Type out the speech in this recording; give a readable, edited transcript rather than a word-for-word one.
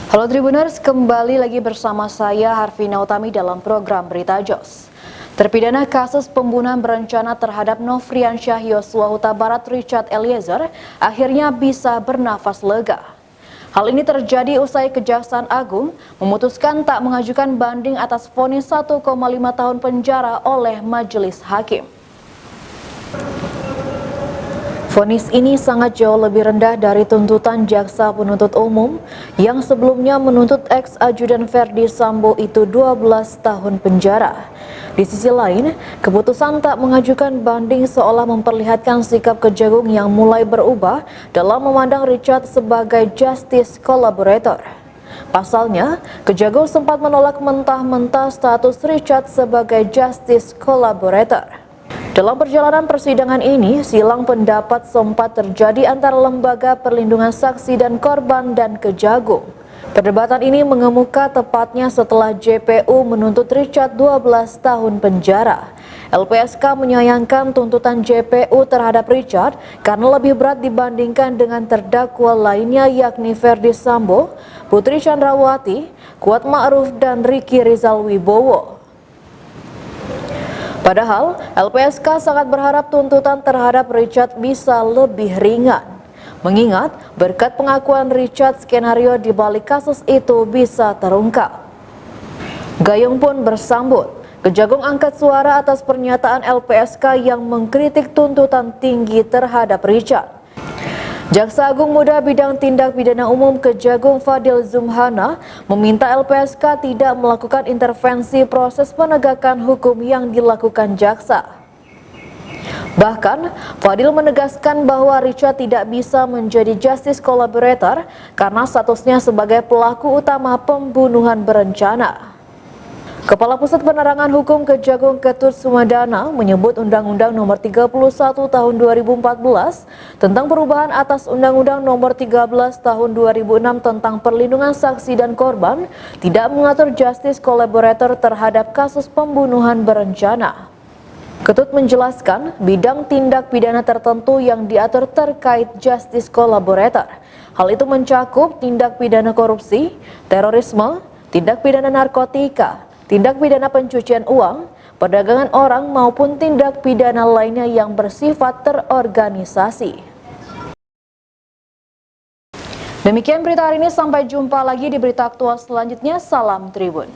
Halo Tribuners, kembali lagi bersama saya Harvina Utami dalam program Berita Jos. Terpidana kasus pembunuhan berencana terhadap Nofriansyah Yosua Huta Barat Richard Eliezer akhirnya bisa bernafas lega. Hal ini terjadi usai Kejaksaan Agung memutuskan tak mengajukan banding atas vonis 1,5 tahun penjara oleh Majelis Hakim. Vonis ini sangat jauh lebih rendah dari tuntutan jaksa penuntut umum yang sebelumnya menuntut ex-ajudan Ferdi Sambo itu 12 tahun penjara. Di sisi lain, keputusan tak mengajukan banding seolah memperlihatkan sikap Kejagung yang mulai berubah dalam memandang Richard sebagai justice collaborator. Pasalnya, Kejagung sempat menolak mentah-mentah status Richard sebagai justice collaborator. Dalam perjalanan persidangan ini, silang pendapat sempat terjadi antara Lembaga Perlindungan Saksi dan Korban dan Kejagung. Perdebatan ini mengemuka tepatnya setelah JPU menuntut Richard 12 tahun penjara. LPSK menyayangkan tuntutan JPU terhadap Richard karena lebih berat dibandingkan dengan terdakwa lainnya yakni Ferdi Sambo, Putri Chandrawati, Kuat Ma'ruf, dan Ricky Rizal Wibowo. Padahal, LPSK sangat berharap tuntutan terhadap Richard bisa lebih ringan. Mengingat berkat pengakuan Richard, skenario di balik kasus itu bisa terungkap. Gayung pun bersambut. Kejagung angkat suara atas pernyataan LPSK yang mengkritik tuntutan tinggi terhadap Richard. Jaksa Agung Muda Bidang Tindak Pidana Umum Kejagung Fadil Zumhana meminta LPSK tidak melakukan intervensi proses penegakan hukum yang dilakukan jaksa. Bahkan, Fadil menegaskan bahwa Richard tidak bisa menjadi justice collaborator karena statusnya sebagai pelaku utama pembunuhan berencana. Kepala Pusat Penerangan Hukum Kejagung Ketut Sumadana menyebut Undang-Undang Nomor 31 Tahun 2014 tentang perubahan atas Undang-Undang Nomor 13 Tahun 2006 tentang perlindungan saksi dan korban tidak mengatur justice collaborator terhadap kasus pembunuhan berencana. Ketut menjelaskan bidang tindak pidana tertentu yang diatur terkait justice collaborator. Hal itu mencakup tindak pidana korupsi, terorisme, tindak pidana narkotika, tindak pidana pencucian uang, perdagangan orang maupun tindak pidana lainnya yang bersifat terorganisasi. Demikian berita hari ini, sampai jumpa lagi di berita aktual selanjutnya. Salam Tribun.